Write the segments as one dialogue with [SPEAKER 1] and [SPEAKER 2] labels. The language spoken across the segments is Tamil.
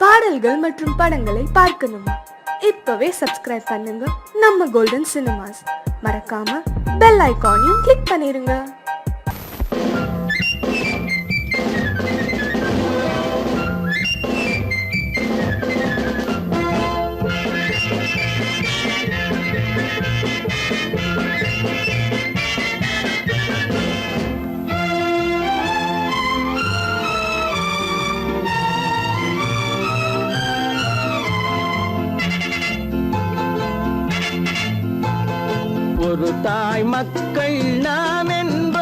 [SPEAKER 1] பாடல்கள் மற்றும் படங்களை பார்க்கணுமா? இப்பவே சப்ஸ்கிரைப் பண்ணுங்க நம்ம கோல்டன் சினிமாஸ். மறக்காம பெல் ஐகானையும் கிளிக் பண்ணிருங்க.
[SPEAKER 2] ஒரு தாய் மக்கள் நாம் என்போம்,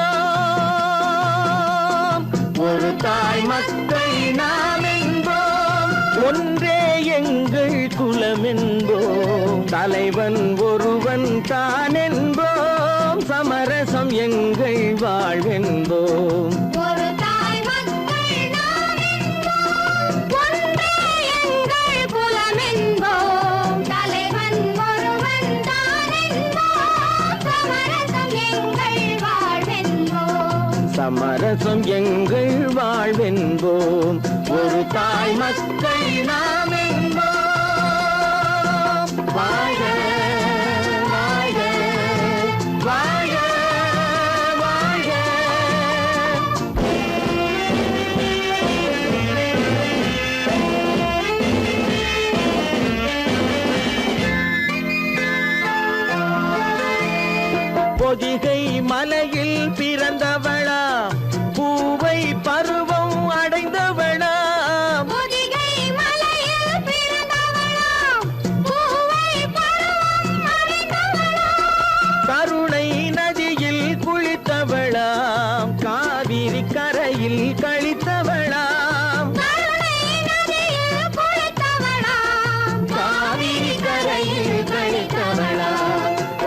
[SPEAKER 2] ஒரு தாய் மக்கள் நாம் என்போம், ஒன்றே எங்கள் குலம் என்போம், தலைவன் ஒருவன் தான் என்போம், சமரசம் எங்கள் வாழ்வென்போம். சமரசம் எங்கள் வாழ்வென்போம், ஒரு தாய் மக்கள் நாம் என்போம். வாழ்க வாழ்க வாழ்க வாழ்க. பொதிகை மலையில் பிறந்தவளா, பூவை பருவம் அடைந்தவளா,
[SPEAKER 3] பொதிகை மலையில் பிறந்தவளா, பூவை பருவம் அடைந்தவளா,
[SPEAKER 2] கருணை நதியில் குளித்தவளா, காவிரி கரையில் கழித்தவளா,
[SPEAKER 3] கருணை நதியில் குளித்தவளா,
[SPEAKER 2] காவிரி கரையில் கழித்தவளா,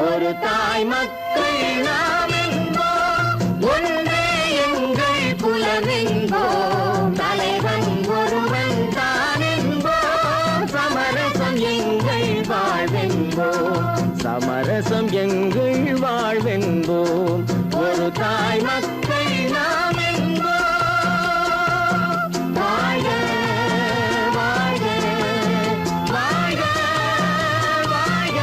[SPEAKER 2] ஒரு தாய் மக்கள் நாம் என்போம், ஒன்றே எங்கள் குலம் என்போம், தலைவன் ஒருவன் தான் என்போம், சமரசம் எங்கள் வாழ்வென்போம், சமரசம் எங்கள் வாழ்வென்போம், ஒரு தாய் மக்கள் நாம் என்போம். வாழ்க வாழ்க வாழ்க வாழ்க.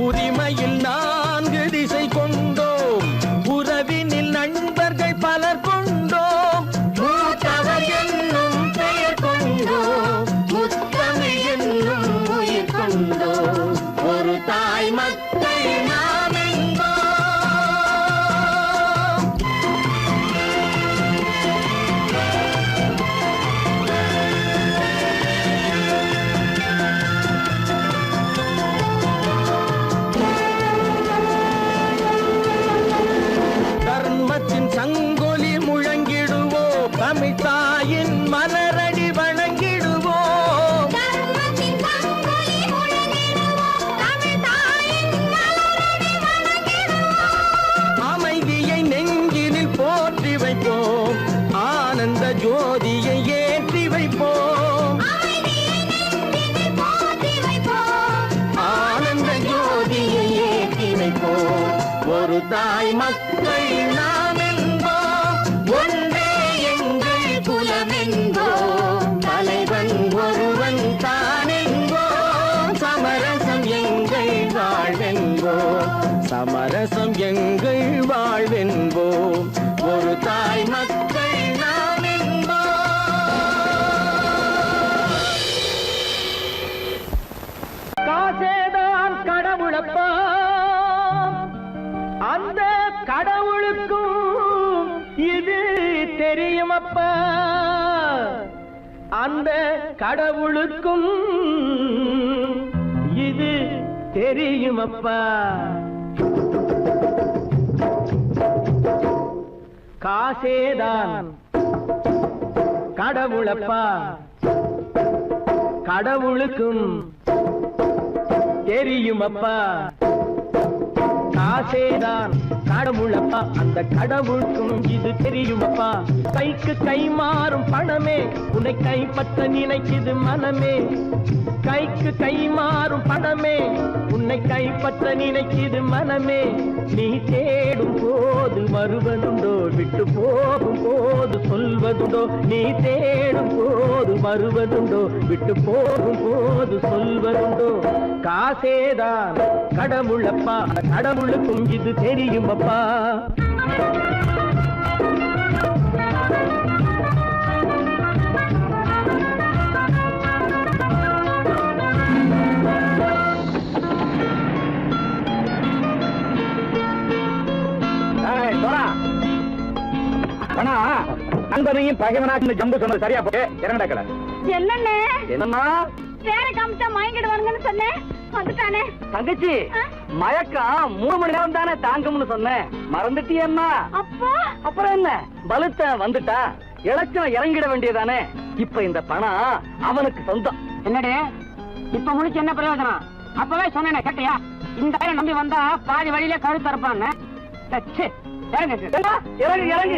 [SPEAKER 2] உரிமையில் 4 திசை கொண்டோம், உறவினில் நண்பர்கள் பலர் கொண்டோம், மூத்தவர் என்னும் பெயர் கொண்டோம், முத்தமிழ் என்னும் உயிர் கொண்டோம், ஒரு தாய் மக்கள் நாம் என்போம். தர்மத்தின் சங்கொலி முழங்கிடுவோம், தமிழ் தாயின் மலரடி வணங்கிடுவோம்,
[SPEAKER 3] தர்மத்தின் சங்கொலி முழங்கிடுவோம், தமிழ் தாயின் மலரடி வணங்கிடுவோம்,
[SPEAKER 2] அமைதியை நெஞ்சினில் போற்றி வைப்போம், ஆனந்த ஜோதியை ஏற்றி வைப்போம்,
[SPEAKER 3] அமைதியை நெஞ்சினில் போற்றி வைப்போம்,
[SPEAKER 2] ஆனந்த ஜோதியை ஏற்றி வைப்போம், ஒரு தாய் மக்கள் நாம் என்போம், ஒன்றே எங்கள் குலம் என்போம், தலைவன் ஒருவன் தான் என்போம், சமரசம் எங்கள் வாழ்வென்போம், சமரசம் எங்கள் வாழ்வென்போம், ஒரு தாய் மக்கள் நாம் என்போம். காசேதான் கடவுளப்பா, அந்த கடவுளுக்கும் இது தெரியுமப்பா, அந்த கடவுளுக்கும் இது தெரியுமப்பா. காசேதான் கடவுளப்பா, கடவுளுக்கும் தெரியுமப்பா, காசேதான் கடவுளப்பா, அந்த கடவுளுக்கும் இது தெரியுமப்பா. கைக்கு கை மாறும் பணமே உன்னை கைப்பற்ற நினைக்குது மனமே, கைக்கு கை மாறும் பணம் பணமே உன்னை கைப்பற்ற நினைக்குது மனமே நீ தேடும் போது வருவதுண்டோ விட்டு போகும் போது சொல்வதுண்டோ நீ தேடும் போது வருவதுண்டோ விட்டு போகும் போது சொல்வதுண்டோ காசேதான் கடவுளப்பா கடவுளுக்கும் இது தெரியுமப்பா
[SPEAKER 4] நண்பனையும் பகைவனாக்கு ஜம்பு சொன்னது சரியா போட்டு இறங்கடக்கல
[SPEAKER 3] என்னண்ணே
[SPEAKER 4] என்னன்னா
[SPEAKER 3] பேர காமிச்சா மயங்கிடுவானுங்கன்னு சொன்னேன் வந்துட்டானே
[SPEAKER 4] தங்கச்சி மயக்கம் 3 மணி நேரம் தானே தாங்கும்னு சொன்னேன் மறந்துட்டியம்மா
[SPEAKER 3] அப்பா
[SPEAKER 4] அப்புறம் என்ன பலுத்த வந்துட்டா இலச்சம் இறங்கிட வேண்டியதானே இப்ப இந்த பணம் அவனுக்கு சொந்தம்
[SPEAKER 5] என்னடே இப்ப முடிச்சு என்ன பிரயோஜனம் அப்பவே சொன்னேனே கேட்டியா இந்த பேரை நம்பி வந்தா பாதி வழியில கழுத்து இருப்பான்னு
[SPEAKER 4] இறங்கு இறங்கு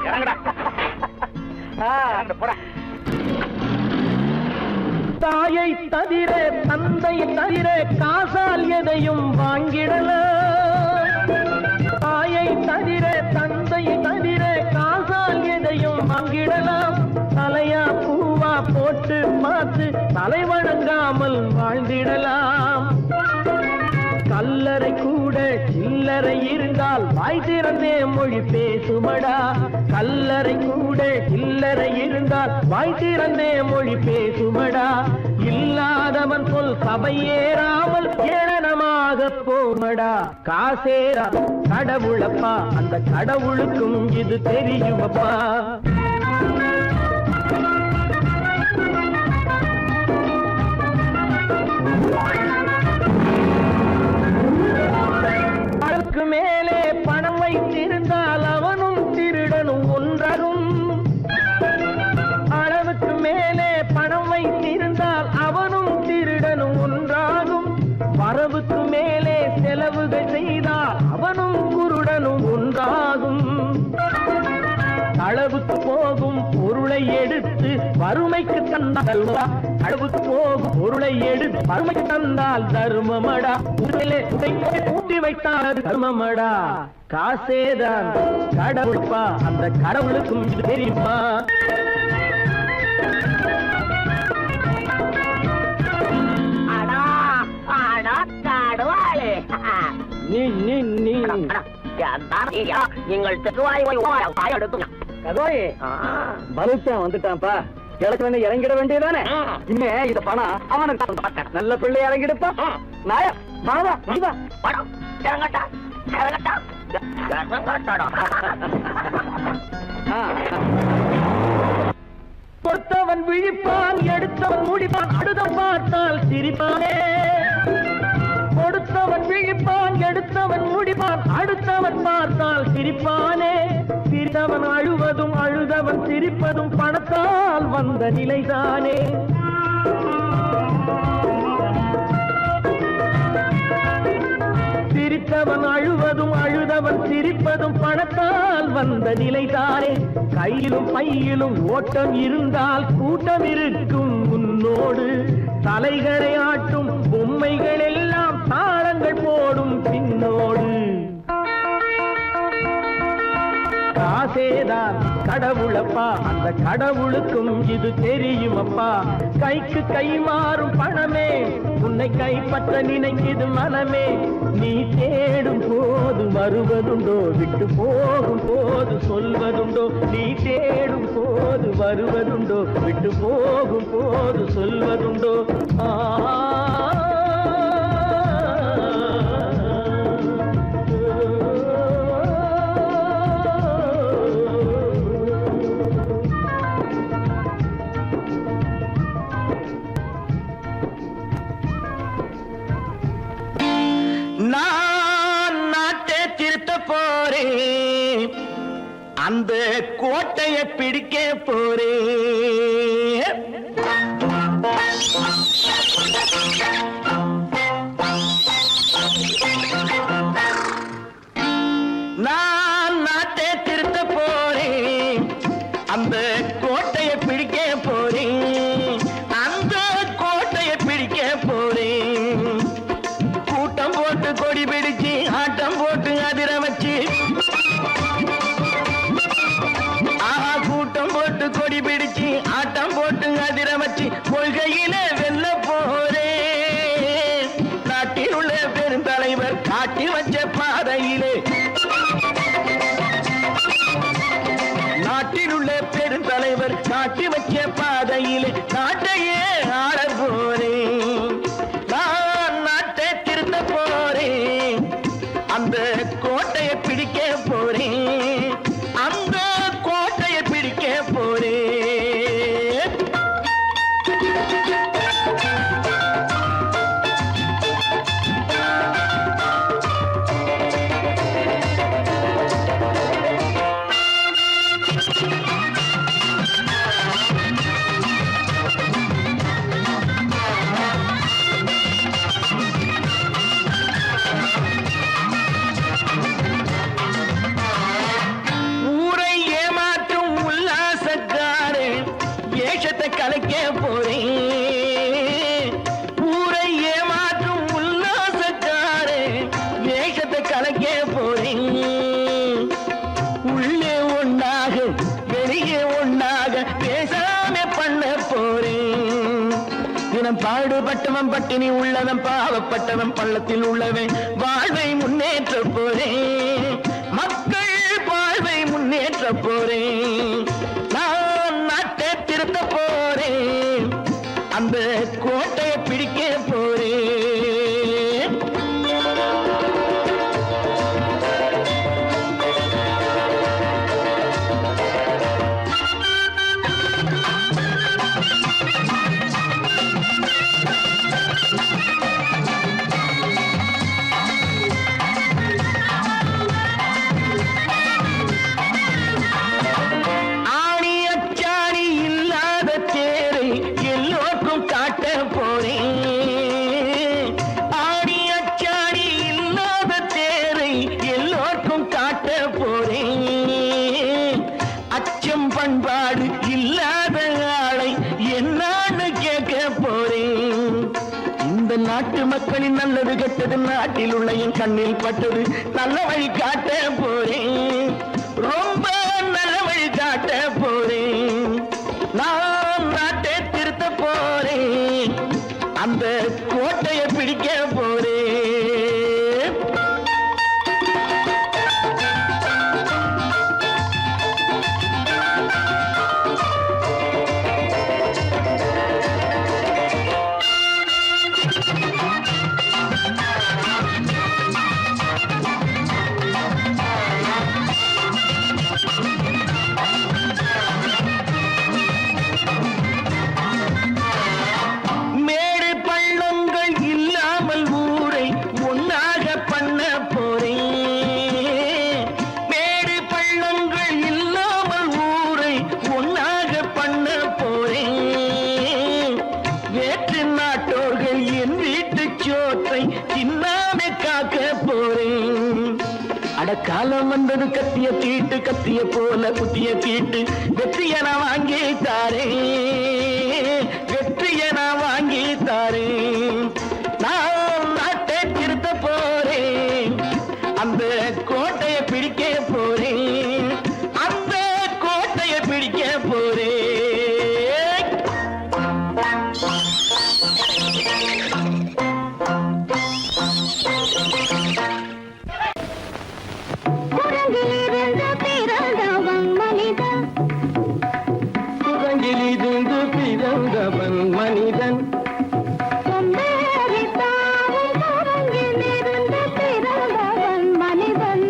[SPEAKER 4] இறங்குடா போடா
[SPEAKER 2] தாயை தவிர தந்தை தவிர காசால் எதையும் வாங்கிடலாம் தாயை தவிர தந்தை தவிர காசால் எதையும் வாங்கிடலாம் தலையா பூவா போட்டு பார்த்து தலை வணங்காமல் வாழ்ந்திடலாம் கல்லறை கூட சில்லறை இருந்தால் வாய் திறந்தே மொழி பேசுமடா கல்லறை கூட சில்லறை இருந்தால் வாய் திறந்தே மொழி பேசுமடா இல்லாதவன் சொல் சபையேறாமல் ஏளனமாக போமடா காசேரா கடவுளப்பா அந்த கடவுளுக்கும் இது தெரியுமப்பா அளவுக்கு மேலே பணம் வைத்திருந்தால் அவனும் திருடனும் ஒன்றரும் அளவுக்கு மேலே பணம் வைத்திருந்தால் அவனும் திருடனும் ஒன்றாகும் வரவுக்கு மேலே செலவுகள் செய்தால் அவனும் குருடனும் ஒன்றாகும் அளவுக்கு போகும் பொருளை எடுத்து வறுமைக்கு தந்தால் அளவுக்கு போகும் பொருளை எடுத்து வறுமைக்கு தந்தால் தர்மமடா ஊட்டி வைத்தால் தர்மமடா காசேதான் கடவுள்பா அந்த கடவுளுக்கும் இது தெரியுமா நீ
[SPEAKER 5] நீங்கள் எடுத்து
[SPEAKER 4] கதோயே பலுத்தான் வந்துட்டான்ப்பா கிழக்கு இறங்கிட வேண்டியதானே இனிமே இத பணம் அவனுக்கு நல்ல பிள்ளை இறங்கிடுப்பா நாயா மாவா இவா
[SPEAKER 5] படம் இறங்கட்டா இறங்கட்டா
[SPEAKER 2] கொடுத்தவன் விழிப்பான் எடுத்தவன் முடிப்பான் அடுத்தவன் பார்த்தால் சிரிப்பானே கொடுத்தவன் விழிப்பான் எடுத்தவன் முடிப்பான் அடுத்தவன் பார்த்தால் சிரிப்பானே சிரித்தவன் அழுவதும் அழுதவன் சிரிப்பதும் பணத்தால் வந்த நிலைதானே சிரித்தவன் அழுவதும் அழுதவன் சிரிப்பதும் பணத்தால் வந்த நிலைதானே கையிலும் பையிலும் ஓட்டம் இருந்தால் கூட்டம் இருக்கும் உன்னோடு தலைகளை ஆட்டும் பொம்மைகள் எல்லாம் தாளங்கள் போடும் பின்னோடு காசேதான் கடவுளப்பா அந்த கடவுளுக்கும் இது தெரியுமப்பா கைக்கு கை மாறும் பணமே உன்னை கைப்பற்ற நினைக்குது மனமே நீ தேடும் போது வருவதுண்டோ விட்டு போகும் போது சொல்வதுண்டோ நீ தேடும் போது வருவதுண்டோ விட்டு போகும் போது சொல்வதுண்டோ நான் நாட்டை திருத்த போறேன் அந்த கோட்டையை பிடிக்க போறேன் நான் நாட்டை திருத்த போறேன் அந்த கோட்டையை பிடிக்க போறேன் அந்த கோட்டையை பிடிக்க போறேன் காட்டி வச்ச பாதையிலே நாட்டில் உள்ள பெருந்தலைவர் காட்டி வச்ச பாதையிலே நாட்டையே ஆள போறேன். நான் நாட்டை திருத்த போறேன். அந்த கோட்டையை பிடிக்க போறேன். அந்த கோட்டையை பிடிக்க போறேன். ஊரை ஏமாற்றும் உல்லாசக்காரே வேஷத்தை கலைக்க போறேன். ஊரை ஏமாற்றும் உல்லாசக்காரே வேஷத்தை கலைக்க போறேன். உள்ளே ஒண்ணாக வெளியே ஒண்ணாக பேசாம பண்ண போறேன். தினம் பாடுபட்டவன் பட்டினி உள்ளவன் பாவப்பட்டவன் பள்ளத்தில் உள்ளவன் வாழ்வை முன்னேற்ற போறேன். மக்கள் வாழ்வை முன்னேற்ற போறேன். நான் நாட்டை திருத்த போறேன். அந்த கோட்டையை பிடிக்க போறேன். ஆணி அச்சாணி இல்லாத தேரை எல்லோருக்கும் காட்ட போறேன். ஆணி அச்சாணி இல்லாத தேரை எல்லோருக்கும் காட்ட போறேன். அச்சம் பண்பாடு இல்லாத ஆளை என்னான்னு கேட்க போறேன். இந்த நாட்டு மக்களின் நல்லது கெட்டது நாட்டில் உள்ள என் கண்ணில் பட்டது நல்ல வழி காட்ட போறேன். ரொம்ப நல்ல வழி காட்ட போறேன். நான் நாட்டை திருத்த போறேன். அந்த கோட்டையை பிடிக்க போறேன். மேடு பள்ளங்கள் இல்லாமல் ஊரை ஒன்னாக பண்ண போறேன். மேடு பள்ளங்கள் இல்லாமல் ஊரை ஒன்னாக பண்ண போறேன். வேற்று நாட்டோர்கள் என் வீட்டு சோற்றை தின்னாமே காக்க போறேன். அடக்காலம் வந்தது கத்திய தீட்டு கத்திய போல குத்திய தீட்டு வெற்றிய நான் வாங்கி தாரேன். வெற்றிய நான் வாங்கி தாரேன். நான் நாட்டை திருத்த போறேன். அந்த கோட்டையை பிடிக்க போறேன். அந்த கோட்டையை பிடிக்க போறேன்.
[SPEAKER 3] குரங்கிலிருந்து பிறந்தவன் மனிதன்.
[SPEAKER 2] குரங்கிலிருந்து பிறந்தவன் மனிதன்.
[SPEAKER 3] கொம்பேறித்தாவும் குரங்கிலிருந்து பிறந்தவன் மனிதன்.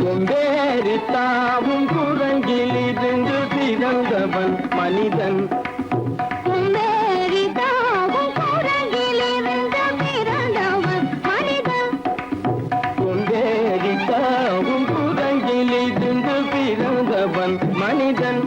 [SPEAKER 2] கொம்பேறி தாவும் குரங்கிலிருந்து பிறந்தவன் மனிதன்.
[SPEAKER 3] கொம்பேறித்தாவும் குரங்கிலிருந்து பிறந்தவன் மனிதன்.
[SPEAKER 2] கொம்பேறி தாவும் குரங்கிலிருந்து பிறந்தவன் மனிதன்.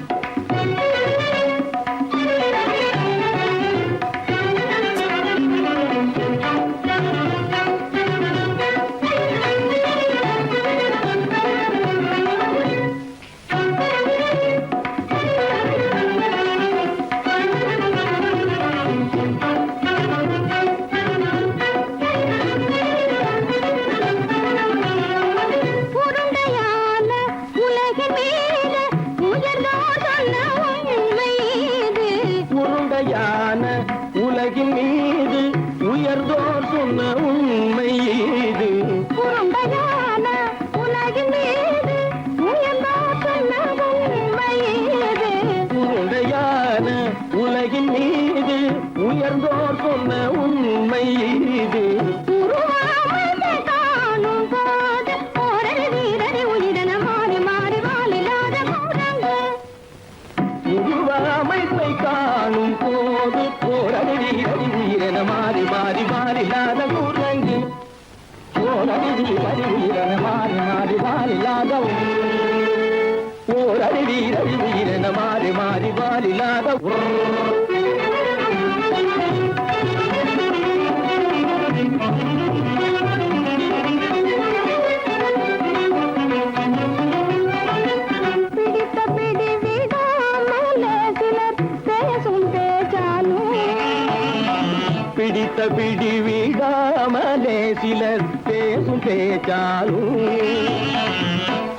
[SPEAKER 3] உருண்டையான உலகின் மீது உயர்ந்தோர் சொன்ன உண்மை இது.
[SPEAKER 2] உருண்டையான உலகின் மீது உயர்ந்தோர் சொன்ன உண்மை இது. உண்மை இது
[SPEAKER 3] உருவாமை காணும் போது போரடி வீரடி உயிரென மாறி மாறி வாலில்லாத கூடங்கு
[SPEAKER 2] உருவாமைப்பை காணும் போது போரடி வீரடி வீரன மாறி மாறி வாரில்லாத குரங்கு போரடி வீரடி வீரன மாறி மாறி வாரில்லாத போரடி வீரடி வீரன மாறி மாறி வாரில்லாத
[SPEAKER 3] பிடித்த பிடி விடாமலே சிலர் பேசும் பேச்சாலும்
[SPEAKER 2] பிடித்த பிடி விடாமலே சிலர் பேசும் பேச்சாலும்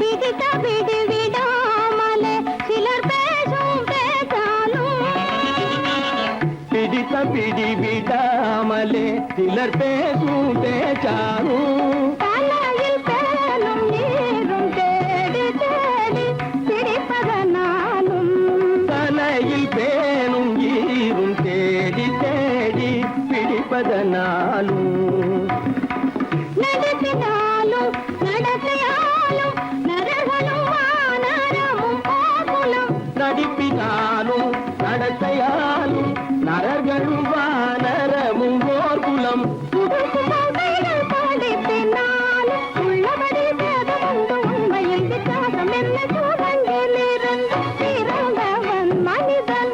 [SPEAKER 3] பிடித்த பிடி விடாமலே சிலர் பேசும் பேச்சாலும்
[SPEAKER 2] பிடித்த பிடி விடாமலே சிலர் பேசும் பேச்சாலும்
[SPEAKER 3] தலையில் பேலும் நீரும் தேடி தேடி பிடிப்பதனாலும்
[SPEAKER 2] தலையில் பேணும் ஈரும் தேடி தேடி பிடிப்பதனாலும்
[SPEAKER 3] நடத்தினாலும் நடத்தையாலும் நரகளும் வானரமும் கோகுலம்
[SPEAKER 2] நடிப்பினாலும் நடத்தையாலும் நரர்களும் வானரமும் ஓர்குலம்
[SPEAKER 3] புதுசுமைகள் படிப்பினாலும் உள்ளபடி வேதமுண்டு உண்மையில் வித்தியாசம் என்ன சூழங்கிலிருந்து பிறந்தவன் மனிதன்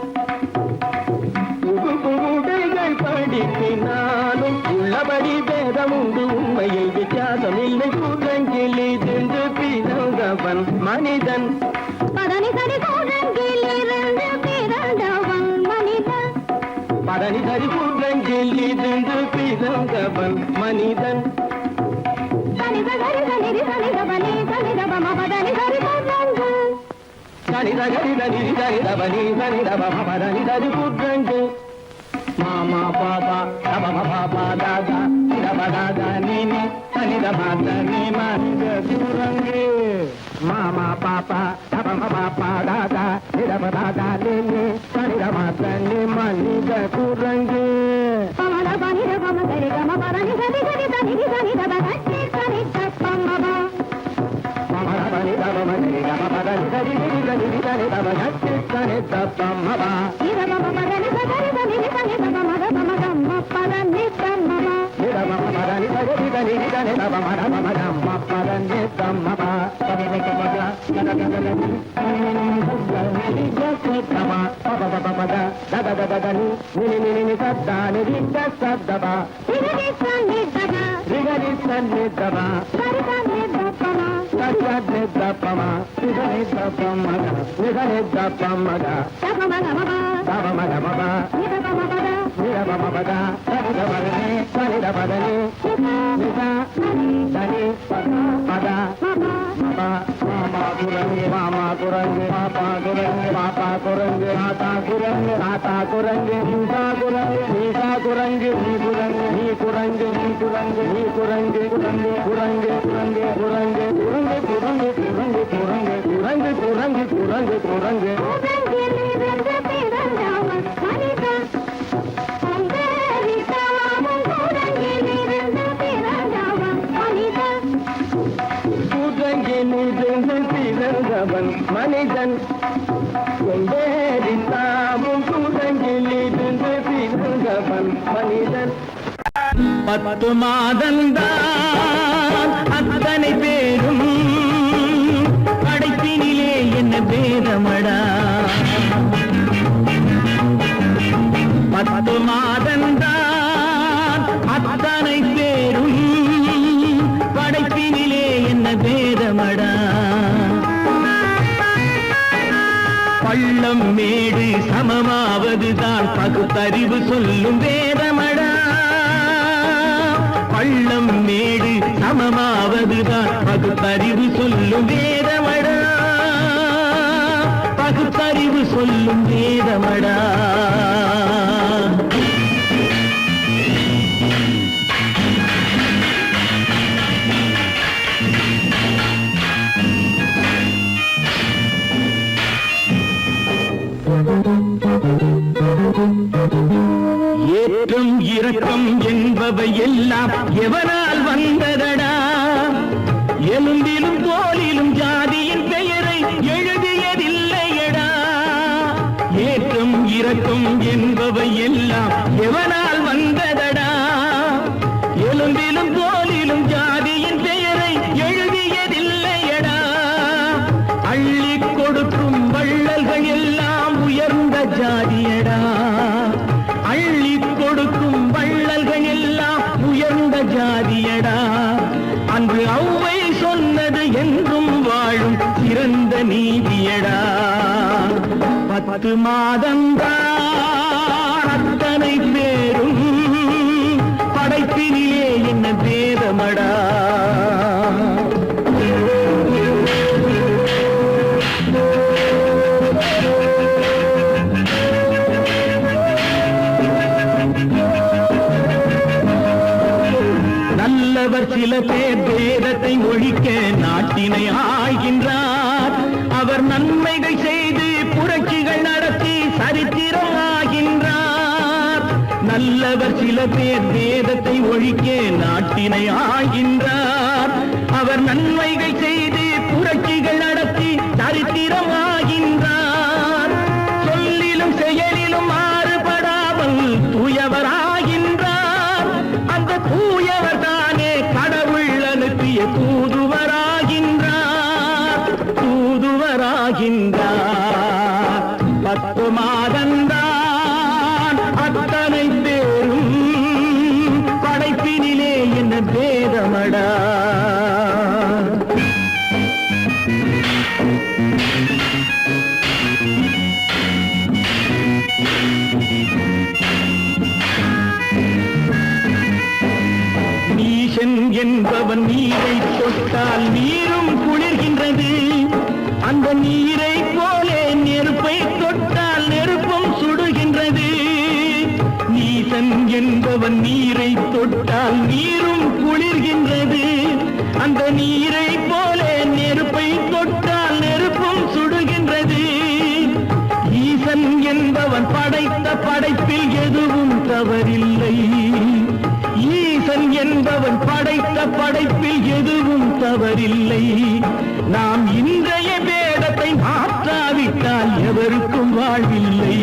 [SPEAKER 2] புகுடைகள் படிப்பினாலும் உள்ளபடி பேதமுண்டு உண்மையில் வித்தியாசம் இல்லை குரங்கிலிருந்து பிறந்தவன் மனிதன்
[SPEAKER 3] பதனி சரி சூழங்கிலிருந்து பிறந்தவன் மனிதன்
[SPEAKER 2] பதனி சரி குரங்கிலிருந்து பிறந்தவன் மனிதன்
[SPEAKER 3] சனித சரி சனிதி சனித பனி சனித பம பதனி சரி சூழங்கு
[SPEAKER 2] சனித கரித நிரித நிதபனி சனிதப பதனி சரி குரங்கு மாமா பாபா தப பாபா தாதா நிதப தாதா நீனி சனித மாத நீ மனித குரங்கு மாமா பாப்பா தப பாப்பா தாதா நிதப தாதா நீனி சனித மாத நீ மனித குரங்கு
[SPEAKER 3] பமத பனித பம சரி கம பதனி சரி சரி சனிதி சனித பகட்டி சனி தப்பமப
[SPEAKER 2] பமரபனி தப மனி தப பதனி சரி நிரித நிரித நிதப கட்டி சனி தப்பமப
[SPEAKER 3] இத பம பதனி சரி சனிதி சனித பமத பமதம்ம பதனி தம்மப
[SPEAKER 2] நிதப பதனி சரி நிரித நிதப மரப மதம்ம பதனி தம்மப பதனி தம்மப கதகதனி நிரிஜசத்தம பப பப பத ததததனி நினி சத்தானி ரிஜ சத்தப
[SPEAKER 3] இதி சனிதப
[SPEAKER 2] ரிகரி சன்னிதப
[SPEAKER 3] சரி சனிதப்பம
[SPEAKER 2] சத்யத்னி தப்பம நிதனி தப்பமக நிதனி தப்பமக
[SPEAKER 3] தபமகமப
[SPEAKER 2] தபமகமப
[SPEAKER 3] இத பம பத
[SPEAKER 2] நிரபமபத சனிதபதனி சனிதபதனி நித தனி பத மப மாமா குரங்கு மாமா குரங்கு பாப்பா குரங்கு பாப்பா குரங்கு ஆத்தா குரங்கு ஆத்தா குரங்கு நீசா குரங்கு நீசா குரங்கு நீ குரங்கு நீ குரங்கு நீ குரங்கு நீ குரங்கு குரங்கு குரங்கு குரங்கு குரங்கு குரங்கு குரங்கு குரங்கு குரங்கு குரங்கு குரங்கு குரங்கு
[SPEAKER 3] கூடங்கிலிருந்து பிறந்தவன் மனிதன் அந்தரித்தாமும் கூடங்கிலிருந்து பிறந்தவன் மனிதன்
[SPEAKER 2] கூட்டங்கிலிருந்து பிறந்தவன் மனிதன் கொண்டேறித்தாமும் கூட்டங்கிலிருந்து பிறந்தவன் மனிதன் 10 மாதந்தான் அத்தனை பேரும் படைப்பினிலே என்ன பேதமடா 10 மாதந்தான் அத்தனை பேரும் படைப்பினிலே என்ன பேதமடா பள்ளம் மேடு சமமாவதுதான் பகுத்தறிவு சொல்லும் வேதமடா பள்ளம் மேடு சமமாவதுதான் பகுத்தறிவு சொல்லும் வேதமடா பகுத்தறிவு சொல்லும் வேதமடா ஏற்றம் இரக்கம் என்பவை எல்லாம் எவனால் வந்ததடா? எலும்பிலும் தோலிலும் ஜாதியின் பெயரை எழுதியதில்லையடா. ஏற்றம் இறக்கம் என்பவை எல்லாம் எவனால் வந்ததடா? எலும்பிலும் தோலிலும் ஜாதியின் பெயரை எழுதியதில்லையடா. அள்ளி கொடுக்கும் வள்ளல்கள் எல்லாம் உயர்ந்த ஜாதியடா. அள்ளி கொடுக்கும் வள்ளல்கள் எல்லாம் உயர்ந்த ஜாதியடா. அன்று ஔவை சொன்னது என்றும் வாழும் சிறந்த நீதியடா. 10 மாதம்தான் அத்தனை பேரும் படைப்பினிலே என்ன பேதமடா. நல்லவர் சில பேர் வேதத்தை ஒழிக்க நாட்டினை ஆள்கின்றார். அவர் நன்மைகள் செய்து புரட்சிகள் நடத்தி சரித்திரம் ஆகின்றார். நல்லவர் சில பேர் வேதத்தை ஒழிக்க நாட்டினை ஆள்கின்றார். அவர் நன்மைகள் செய்து புரட்சிகள் நடத்தி சரித்திரம் ஆகின்றார். சொல்லிலும் செயலிலும் மாறுபடாமல் தூயவராகின்றார். அந்த தூயவர் தானே கடவுள் அனுப்பிய தூதுவராகின்றார். தூதுவராகின்றார். 10 மாதந்தான் அத்தனை பேரும் படைப்பினிலே என்ன பேதமடா. நீசன் என்பவன் நீரை தொட்டால் நீரும் குளிர்கின்றது. அந்த நீரை போலே நெருப்பை தொட்டால் நெருப்பும் சுடுகின்றது. நீசன் என்பவன் நீரை தொட்டால் நீரும் குளிர்கின்றது. அந்த நீரை போலே நெருப்பை தொட்டால் நெருப்பும் சுடுகின்றது. ஈசன் என்பவன் படைத்த படைப்பில் எதுவும் தவறில்லை. ஈசன் என்பவன் படைத்த படைப்பில் எதுவும் தவறில்லை. நாம் இன்றைய வேதத்தை மாற்றாவிட்டால் எவருக்கும் வாழ்வில்லை.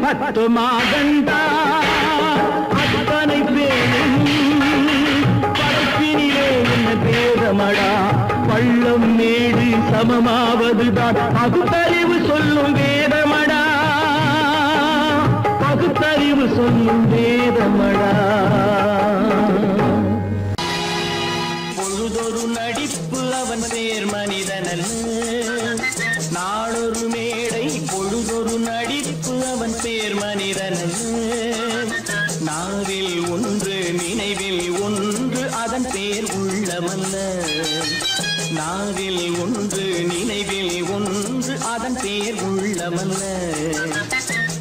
[SPEAKER 2] 10 மாதந்தான் அத்தனை பேரும் படைப்பினிலே என்ன பேதமடா. பள்ளம் மேடு சமமாவதுதான் பகுத்தறிவு சொல்லும் வேதமடா. பகுத்தறிவு சொல்லும் வேதமடா. பொழுதொரு நடிப்பு அவன் பேர் மனிதனல்ல. நாளொரு மேடை பொழுதொரு நடிப்பு அவன் பேர் மனிதனல்ல. நாவில் ஒன்று நினைவில் ஒன்று அதன் பேர் உள்ளமல்ல. நாவில் ஒன்று நினைவில் ஒன்று அதன் பேர் உள்ளமல்ல.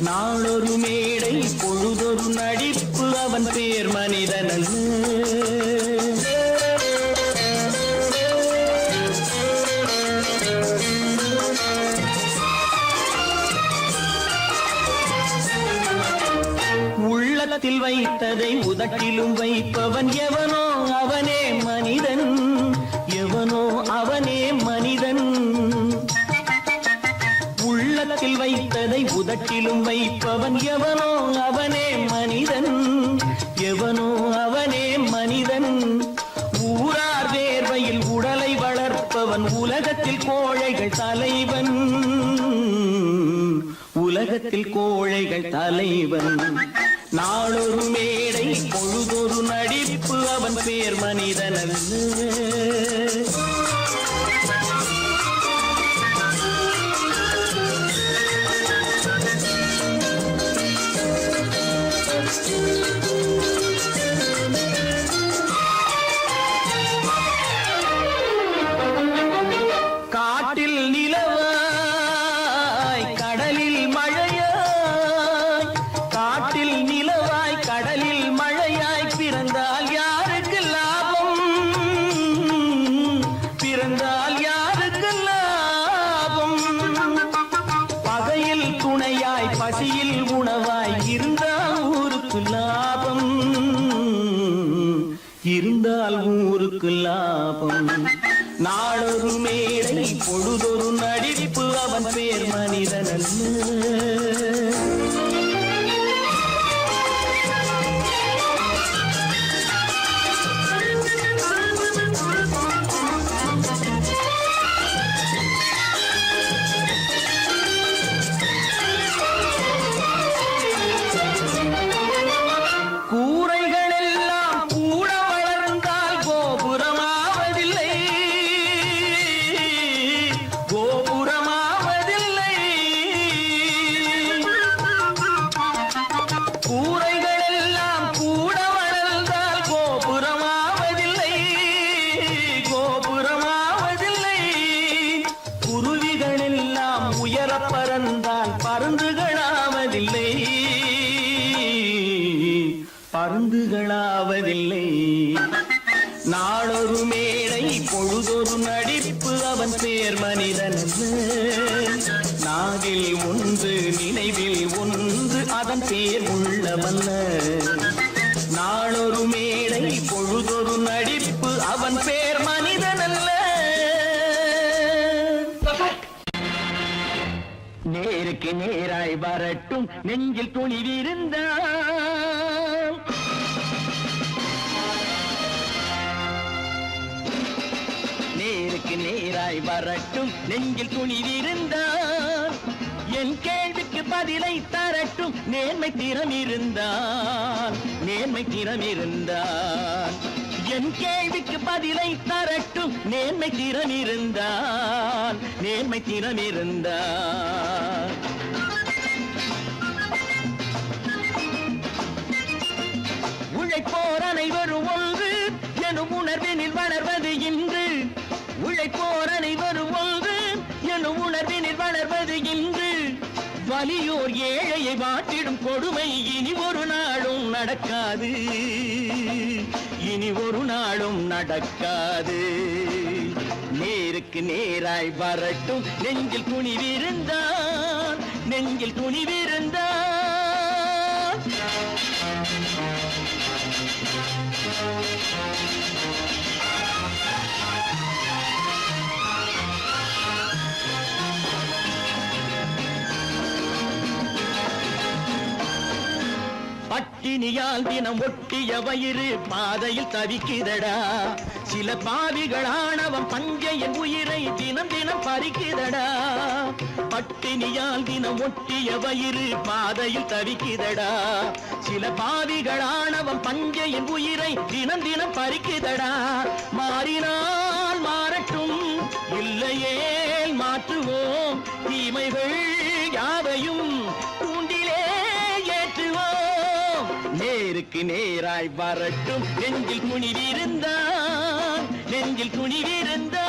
[SPEAKER 2] நாளொரு மேடை பொழுதொரு நடிப்பு அவன் பேர் மனிதனல்ல. உள்ளத்தில் வைத்ததை உதட்டிலும் வைப்பவன் எவனோ அவனே மனிதன். எவனோ அவனே மனிதன். உள்ளத்தில் வைத்ததை உதட்டிலும் வைப்பவன் எவனோ அவனே மனிதன். எவனோ அவனே மனிதன். ஊரார் வேர்வையில் உடலை வளர்ப்பவன் உலகத்தில் கோழைகள் தலைவன். உலகத்தில் கோழைகள் தலைவன். நாளொரு மேடை பொழுதொரு நடிப்பு அவன் பேர் மனிதனல்ல. காட்டில் நிலவாய் கடலில் மழையாய். காட்டில் நிலவாய் கடலில் மழையாய் பிறந்தால் யாருக்கு லாபம்?
[SPEAKER 6] இருந்தால் ஊருக்கு லாபம். நாளொரு மேடை பொழுதொரு நடிப்பு அவன் பேர் மனிதனல்ல. பருந்துகளாவதில்லை. நாளொரு மேடை பொழுதொரு நடிப்பு அவன் பேர் மனிதனல்ல. நாவில் ஒன்று நினைவில் ஒன்று அதன் பேர் உள்ளவல்ல. நாளொரு மேடை பொழுதொரு நடிப்பு அவன் பேர் மனிதனல்ல. நேருக்கு நேராய் வரட்டும் நெஞ்சில் துணிவிருந்தான். நேருக்கு நேராய் வரட்டும் நெஞ்சில் துணிவிருந்தான். என் கேள்விக்கு பதிலை தரட்டும் நேர்மை திறம் இருந்தான். நேர்மை திறம் இருந்தான். என் கேள்விக்கு பதிலை தரட்டும் நேர்மை திறம் இருந்தான். நேர்மை திறம் இருந்தான். உழைப்போர் அனைவரும் ஒன்று எனும் உணர்வினில் வளர்வது இன்று. உழைப்போர் அனைவரும் ஒன்று எனும் உணர்வினில் வளர்வது இன்று. வலியோர் ஏழையை வாட்டிடும் கொடுமை இனி ஒரு நாளும் நடக்காது. இனி ஒரு நாளும் நடக்காது. நேருக்கு நேராய் வரட்டும் நெஞ்சில் துணிவிருந்தான். நெஞ்சில் துணிவிருந்தான். பட்டினியால் தினம் ஒட்டிய வயிறு பாதையில் தவிக்குதடா. சில பாவிகளானவன் பஞ்சையின் உயிரை தினம் தினம் பறிக்குதடா. பட்டினியால் தினம் ஒட்டிய வயிறு பாதையில் தவிக்குதடா. சில பாவிகளானவன் பஞ்சையின் உயிரை தினம் தினம் பறிக்குதடா. மாறினால் மாறட்டும் இல்லையே மாற்றுவோம். தீமைகள் யாவையும் கூண்டிலே ஏற்றுவோம். நேருக்கு நேராய் வரட்டும் நெஞ்சில் துணிவிருந்தான். நெஞ்சில் துணிவிருந்தான்.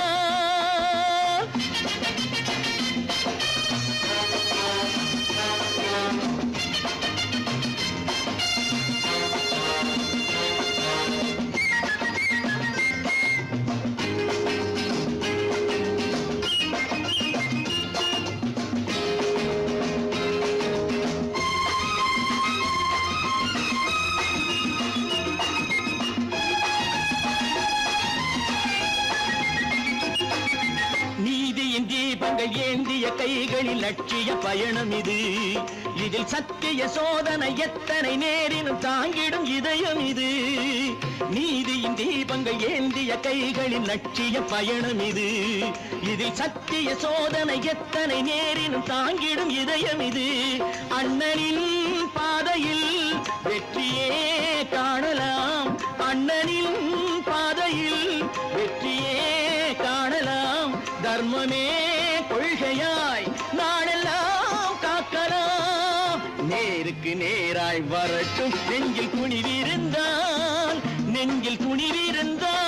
[SPEAKER 6] தீபங்கள் ஏந்திய கைகளில் லட்சிய பயணம் இது. இதில் சத்திய சோதனை எத்தனை நேரினும் தாங்கிடும் இதயம் இது. நீதியின் தீபங்கள் ஏந்திய கைகளில் லட்சிய பயணம் இது. இதில் சத்திய சோதனை எத்தனை நேரினும் தாங்கிடும் இதயம் இது. அண்ணனின் பாதையில் வெற்றியே காணலாம். அண்ணனின் பாதையில் வெற்றியே காணலாம். தர்மமே கொள்கையாய் நாடெல்லாம் காக்கலாம். நேருக்கு நேராய் வரட்டும் நெஞ்சில் துணிவிருந்தான். நெஞ்சில் துணிவிருந்தான்.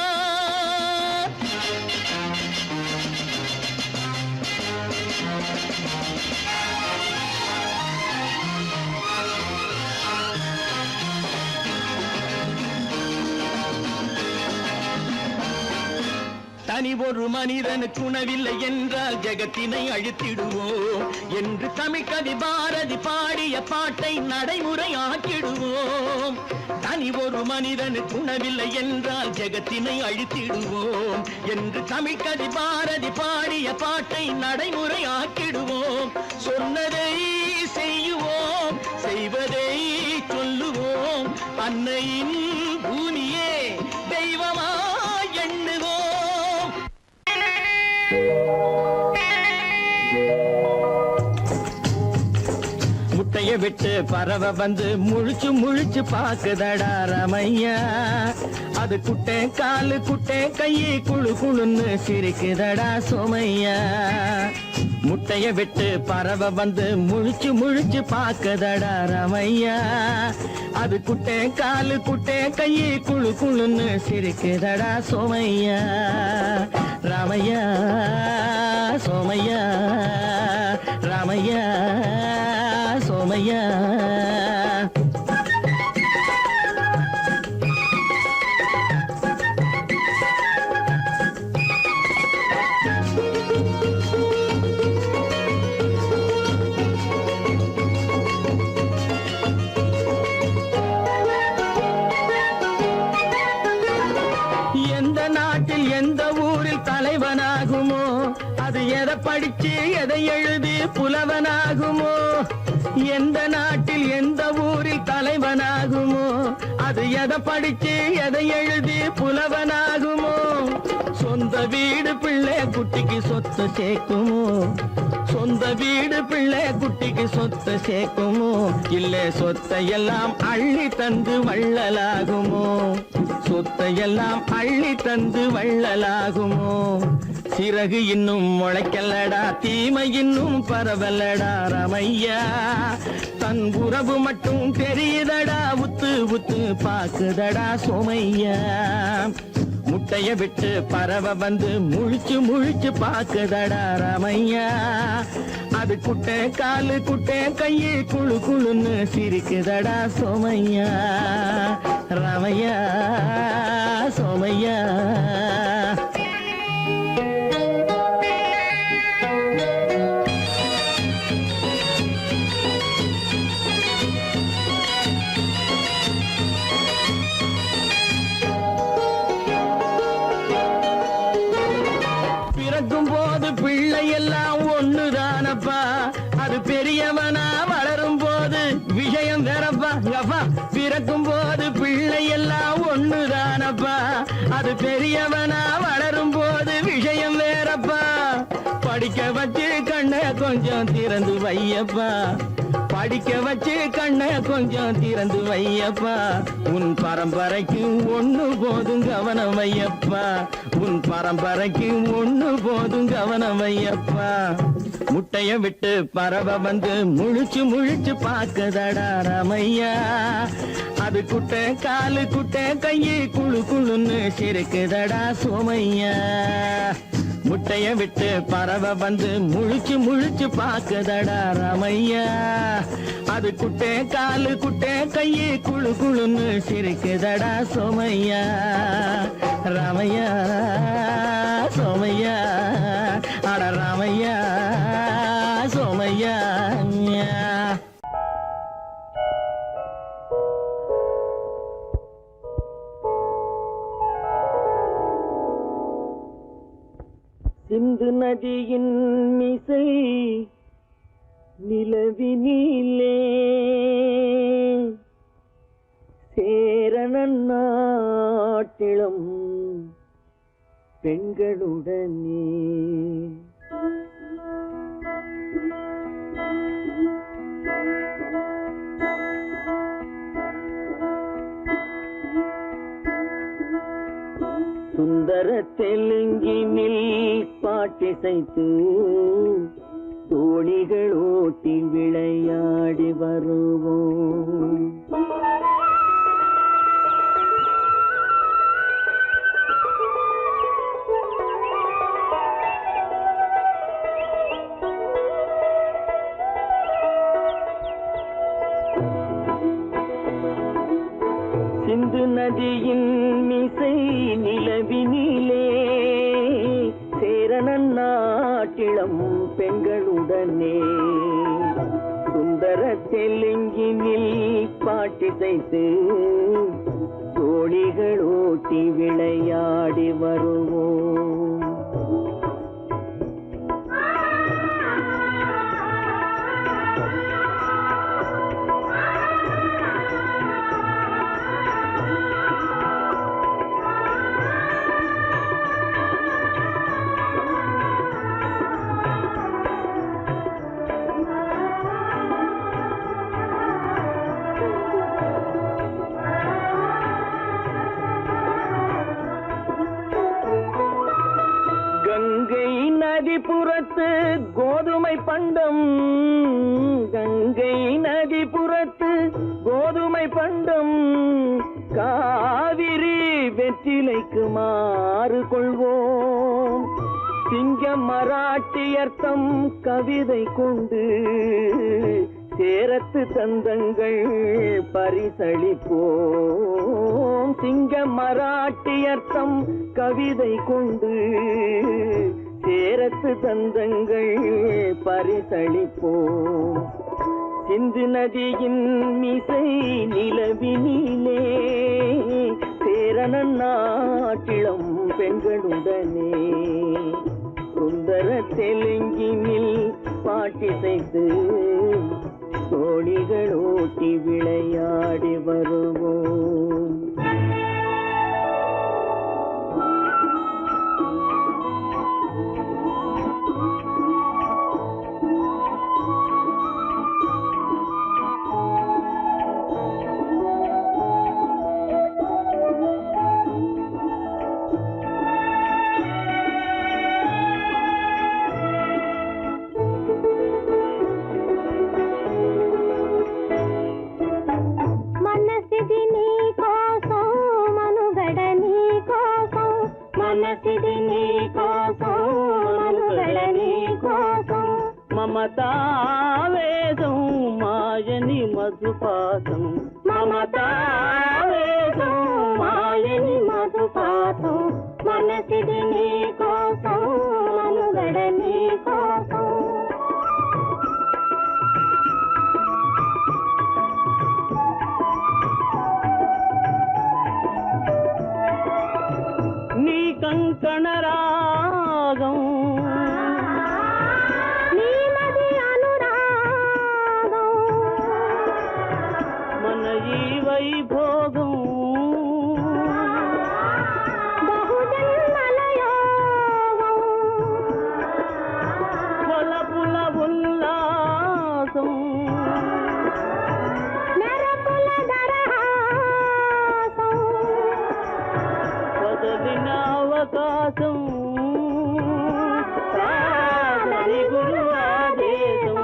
[SPEAKER 6] தனி ஒரு மனிதனுக்கு உணவில்லை என்றால் ஜெகத்தினை அழித்திடுவோம் என்று தமிழ்கவி பாரதி பாடிய பாட்டை நடைமுறையாக்கிடுவோம். தனி ஒரு மனிதனுக்கு உணவில்லை என்றால் ஜெகத்தினை அழித்திடுவோம் என்று தமிழ்கவி பாரதி பாடிய பாட்டை நடைமுறையாக்கிடுவோம். சொன்னதை செய்யுவோம், செய்வதை சொல்லுவோம், அன்னையின் பூமியே தெய்வமா எண்ணுவோம். முட்டைய விட்டு பறவை வந்து முழிச்சு முழிச்சு பாக்குதடா ரமையா. அது குட்டை காலு குட்டை கையை குழு குழுன்னு சிரிக்குதடா சோமையா. முட்டைய விட்டு பறவை வந்து முழிச்சு முழிச்சு பாக்குதடா ரமையா. அது குட்டை காலு குட்டை கையை குழு குழுன்னு சிரிக்குதடா சோமையா. ராமையா சோமையா, ராமையா சோமையா. எந்த நாட்டில் எந்த ஊரில் தலைவனாகுமோ, அது எதை படிச்சு எதை எழுதி புலவனாகுமோ. எந்த நாட்டில் எந்த ஊரில் தலைவனாகுமோ, அது எதை படிச்சு எதை எழுதி புலவனாகுமோ. சொந்த வீடு பிள்ளை குட்டிக்கு சொத்து சேர்க்குமோ, சொந்த வீடு பிள்ளை குட்டிக்கு சொத்து சேர்க்குமோ. இல்ல சொத்தையெல்லாம் அள்ளி தந்து வள்ளலாகுமோ, சொத்தையெல்லாம் அள்ளி தந்து வள்ளலாகுமோ. சிறகு இன்னும் முளைக்கல்லடா, தீமை இன்னும் பரவலடா ரமையா. தன் உறவு மட்டும் தெரியுதடா, உத்து உத்து பாக்குதடா சோமையா. முட்டைய விட்டு பறவை வந்து முழிச்சு முழிச்சு பாக்குதடா ரமையா. அது குட்டை காலு குட்டை கையை குழு குழுன்னு சிரிக்குதடா சோமையா. ரமையா சோமையா. பிறக்கும் போது பிள்ளை எல்லாம் ஒண்ணுதானப்பா, அது பெரியவனா வளரும் போது விஷயம் வேறப்பா. அப்பா பிறக்கும் போது பிள்ளை எல்லாம் ஒண்ணுதானப்பா, அது பெரியவனா வளரும் போது விஷயம் வேறப்பா. படிக்க வச்சு கண்ணை கொஞ்சம் திறந்து வையப்பா, படிக்க வச்சு கண்ணை கொஞ்சம் திறந்து வையப்பா. உன் பரம்பரைக்கு ஒண்ணு போதும் கவனம் வையப்பா, உன் பரம்பரைக்கு ஒண்ணு போதும் கவனம் வையப்பா. முட்டைய விட்டு பறவை வந்து முழிச்சு முழிச்சு பாக்குதடா ரமையா. அது குட்டை காலு குட்டை கையை குழு குழுன்னு சிரிக்குதடா சோமையா. முட்டைய விட்டு பறவை வந்து முழிச்சு முழிச்சு பாக்குதடா ரமையா. அது குட்டை காலு குட்டை கையை குழு குழுன்னு சிரிக்குதடா சோமையா. ரமையா சோமையா, அட ரமையா சோமையா. சிந்து நதியின் மிசை நிலவினிலே சேரணன் நாட்டிளம் பெண்களுடனே சுந்தர தெலுங்கினில் பாட்டிசைத்து தோணிகள் ஓட்டி விளையாடி வருவோம். சிந்து நதியின் மிசை நிலவினிலே
[SPEAKER 2] சேரணன் நாட்டிளம் பெண்களுடனே சுந்தர தெலுங்கினில் பாட்டிசைத்து தோழிகள் ஓட்டி விளையாடி வருவோம். கங்கை நதிபுறத்து கோதுமை பண்டம், கங்கை நதிபுறத்து கோதுமை பண்டம், காவிரி வெற்றிலைக்கு மாறு கொள்வோம். சிங்க மராட்டியர்த்தம் கவிதை கொண்டு சேரத்து தந்தங்கள் பரிசளிப்போம். சிங்க மராட்டியர்த்தம் கவிதை கொண்டு சேரத்து தந்தங்கள் பரிசளிப்போம். சிந்து நதியின் மிசை நிலவினிலே சேரணன் நாட்டிளம் பெண்களுடனே சுந்தர தெலுங்கினில் பாட்டிசைத்து தோழிகள் ஓட்டி விளையாடி வருவோம். మమతావేదం మాయని మధుపాతం, మమతావేదం మాయని మధుపాతం, మనసిది నీ కోసం మనుగడ నీ కోసం. నీ కంకణ రాగం వైభోగం బహుజన్మలయోగం కొలపుల ఉల్లాసం నరపుల దరహాసం వదలిన అవకాశం సాధని గురు ఆదేశం.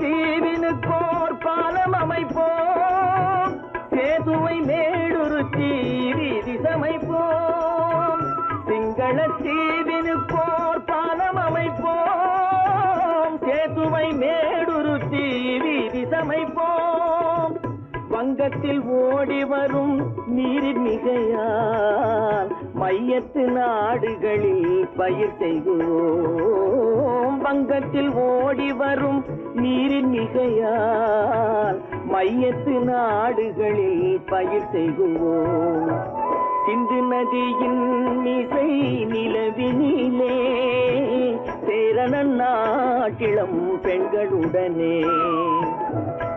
[SPEAKER 2] தீவினுக்கோர் பாலம் அமைப்போம், சேதுவை மேடுருத்தி வீதி சமைப்போம். சிங்கள தீவினுக்கோர் பாலம் அமைப்போம், சேதுவை மேடுருத்தி வீதி சமைப்போம். வங்கத்தில் ஓடி வரும் நீரின் மிகையால் மையத்து நாடுகளில் பயிர் செய்கிறோம். வங்கத்தில் ஓடி வரும் நீரின் மிகையால் மையத்து நாடுகளில் பயிர் செய்கிறோம். சிந்து நதியின் மிசை நிலவினிலே சேரணன் நாட்டிளம் பெண்களுடனே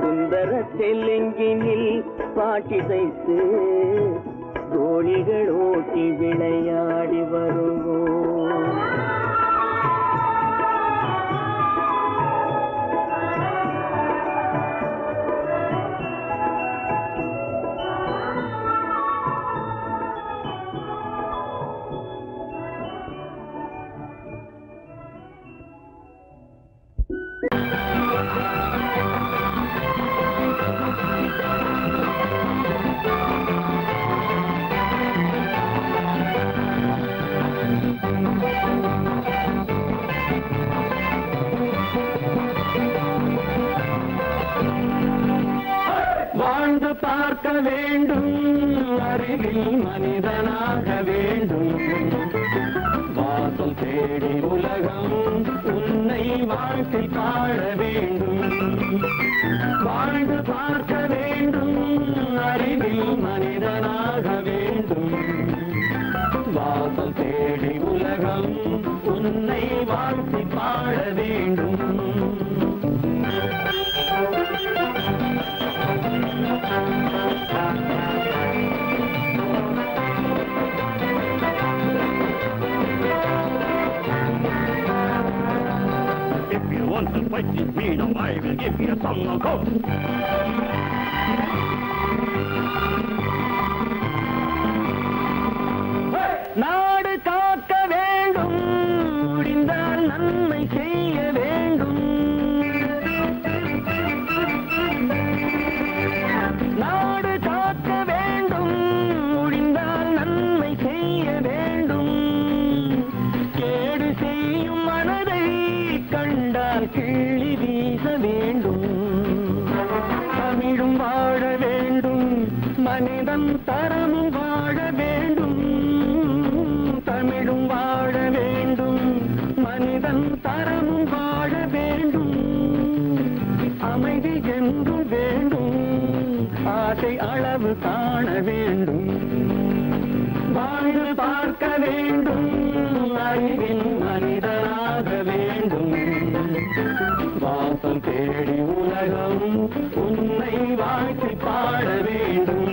[SPEAKER 2] சுந்தர தெலுங்கினில் பாட்டிசைத்து தோழிகள் ஓட்டி விளையாடி வருவோம். பார்க்க வேண்டும், அருகில் மனிதனாக வேண்டும். வாசல் தேடி உலகம் உன்னை வாழ்க்கை பாட வேண்டும். வாழ்ந்து பார்க்க வேண்டும், அருகில் மனிதனாக வேண்டும். வாசல் தேடி உலகம் உன்னை வாழ்க்கை பாட வேண்டும்.
[SPEAKER 6] If you want to fight with me, now I will give you a song of hope.
[SPEAKER 2] நாடு காக்க வேண்டும், முடிந்தால் நன்மை செய்ய வேண்டும். நாடு காக்க வேண்டும், முடிந்தால் நன்மை செய்ய வேண்டும். கேடு செய்யும் மனதை கண்டால் கிள்ளி வீச வேண்டும். தமிழும் வாழ வேண்டும், மனிதன் தரமும் வாழ வேண்டும். தமிழும் வாழ வேண்டும், மனிதன் தரமும் வாழ வேண்டும். அமைதி என்று வேண்டும், ஆசை அளவு காண வேண்டும். வாழ்ந்து பார்க்க வேண்டும், அறிவின் மனிதனாக வேண்டும். வாசம் தேடி உலகம் உன்னை வாழ்க்கை பாட வேண்டும்.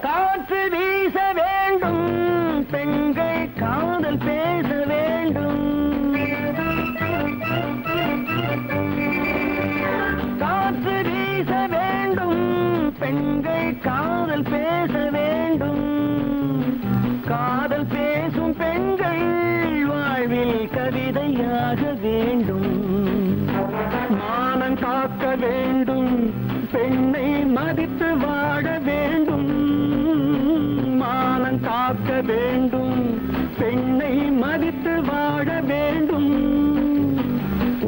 [SPEAKER 2] காற்று வீச வேண்டும், பெண்கள் காதல் பேச வேண்டும். காற்று வீச வேண்டும், பெண்கள் காதல் பேச வேண்டும். காதல் பேசும் பெண்கள் வாழ்வில் கவிதையாக வேண்டும். மானம் காக்க வேண்டும், பெண்ணை மதித்து வாழ வேண்டும். மானம் காக்க வேண்டும், பெண்ணை மதித்து வாழ வேண்டும்.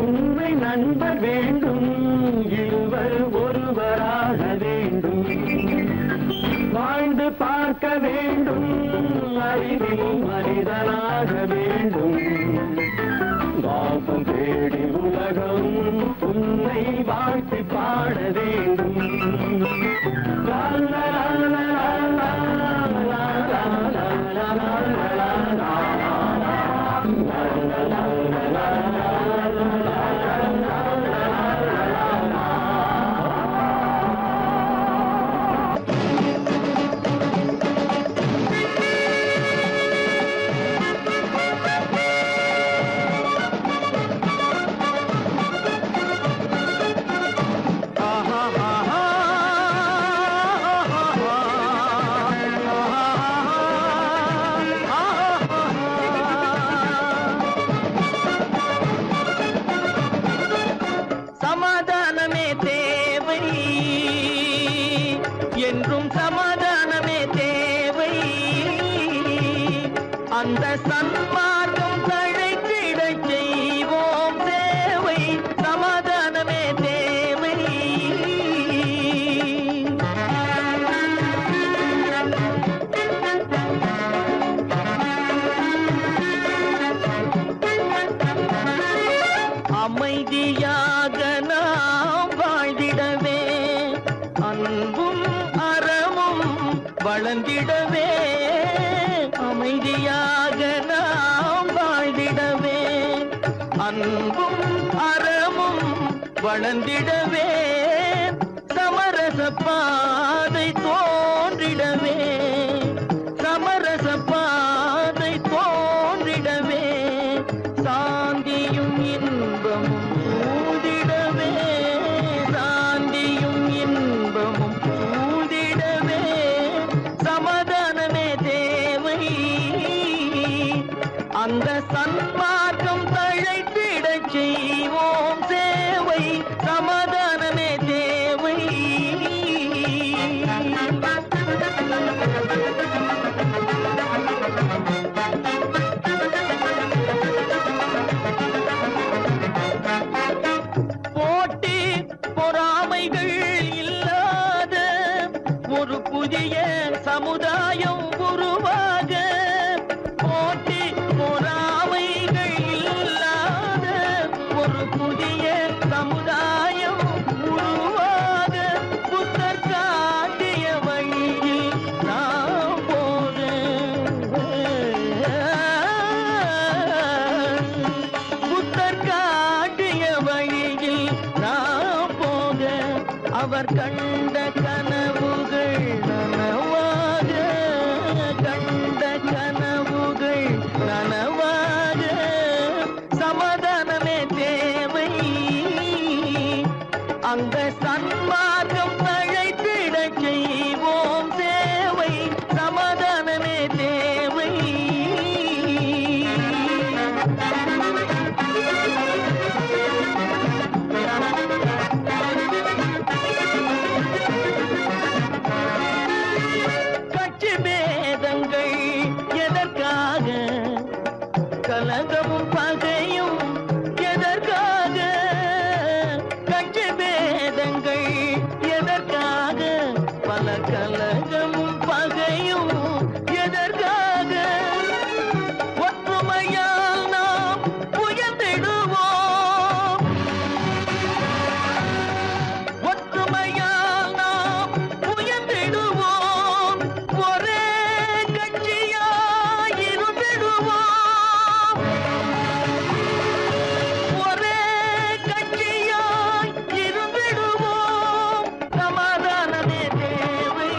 [SPEAKER 2] உண்மை நண்பர் வேண்டும், இருவர் ஒருவராக வேண்டும். வாழ்ந்து பார்க்க வேண்டும், அறிவில் மனிதனாக வேண்டும். வாசம் தேடி உலகம் உன்னை வாழ்த்தி பாட வேண்டும். லா லா லா லா லா லா லா லா லா லா.
[SPEAKER 6] சமாதானமே தேவை என்றும் சமாதானமே தேவை. அந்த சன்மார்க்கம் தழைத்திடச் செய்வோம் சேவை. சமாதானமே தேவை. அமைதியாக நாம் வாழ்ந்திடவே, அன்பும் அறமும் வளர்ந்திடவே. அமைதியாக நாம் வாழ்ந்திடவே, அன்பும் அறமும் வளர்ந்திடவே. சமரச பாதை தோன்றிடவே, சமரச பாதை தோன்றிடவே. சாந்தியும் இன்பமும் சூழ்ந்திடவே, சாந்தியும் இன்பமும் சூழ்ந்திடவே. சமதான புதிய சமுதாயம் உருவாக போட்டி பொறாமைகள் இல்லாத ஒரு புதிய சமுதாயம் உருவாக புத்தர் காட்டிய வழியில் நாம் போக புத்தர் காட்டிய வழியில் நாம் போக அவர் கண்ட கனவுகள் நனவாக கண்ட கனவுகள் நனவாக சமாதானமே தேவை அங்க சன்மார்க்கம் தழைத்திடச் செய்வோம் சேவை சமாதானமே தேவை கட்சி பேதங்கள் எதற்காக கலகமும் பகையும் எதற்காக கட்சி பேதங்கள் எதற்காக பல கலகமும் பகையும் எதற்காக ஒற்றுமையால் நாம் உயர்ந்திடுவோம் ஒற்றுமையால் நாம் உயர்ந்திடுவோம் ஒரே கட்சியாய் இருந்திடுவோம் ஒரே கட்சியாய் இருந்திடுவோம் சமாதானமே தேவை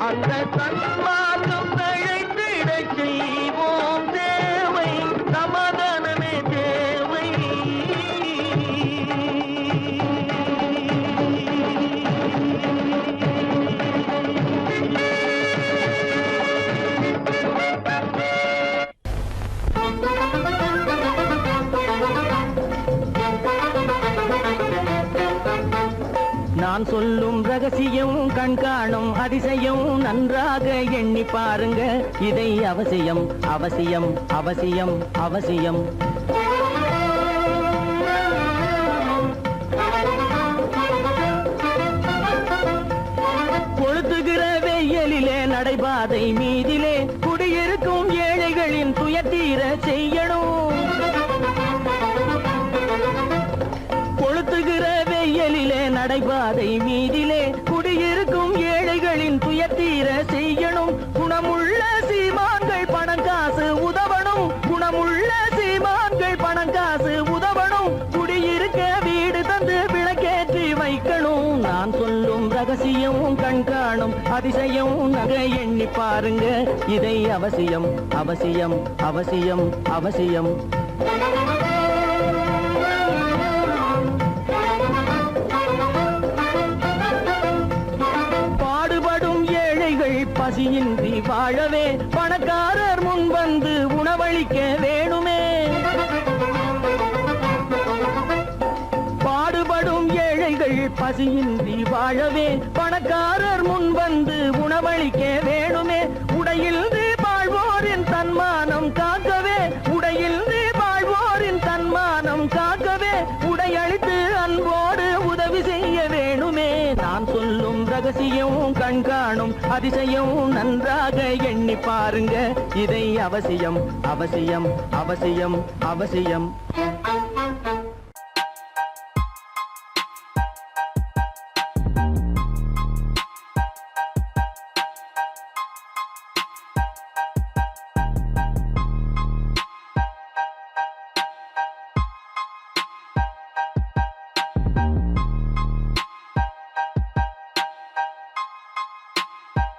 [SPEAKER 6] அந்த சன்மார்க்கம் தழைத்திடச் செய்வோம் தேவை சமாதானமே தேவை நான் சொல்லும் ரகசியம் கண்காணும் அதிசயம் நன்றாக எண்ணி பாருங்க இதை அவசியம் அவசியம் அவசியம் அவசியம் கொளுத்துகிற வெயிலிலே நடைபாதை மீதிலே குடியிருக்கும் ஏழைகளின் துயத்தீர செய்யணும் கொளுத்துகிற வெயிலிலே நடைபாதை மீதிலே குடியிருக்கும் ஏழைகளின் துயத்தீர செய்யணும் குணமுள்ள சீமான்கள் பணம் காசு உதவணும் குணமுள்ள சீமான்கள் பணம் காசு உதவணும் குடியிருக்க வீடு தந்து விளக்கேற்றி வைக்கணும் நான் சொல்லும் ரகசியம் கண்காணும் அதிசயம் நகை எண்ணி பாருங்க இதை அவசியம் அவசியம் அவசியம் அவசியம் பாடுபடும் ஏழைகள் பசியின்றி வாழவே பணக்காரர் முன் வந்து உணவளிக்க வேணுமே பாடுபடும் ஏழைகள் பசியின்றி வாழவே பணக்காரர் முன் வந்து உணவளிக்க வேணுமே உடையில்து வாழ்வோரின் தன்மானம் காக்கவே உடையில்து வாழ்வோரின் தன்மானம் காக்கவே உடையளித்து அன்போடு உதவி செய்ய வேணுமே நான் சொல்லும் ரகசியம் கண்காணும் அதிசயம் நன்றாக எண்ணி பாருங்க இதை அவசியம் அவசியம் அவசியம் அவசியம்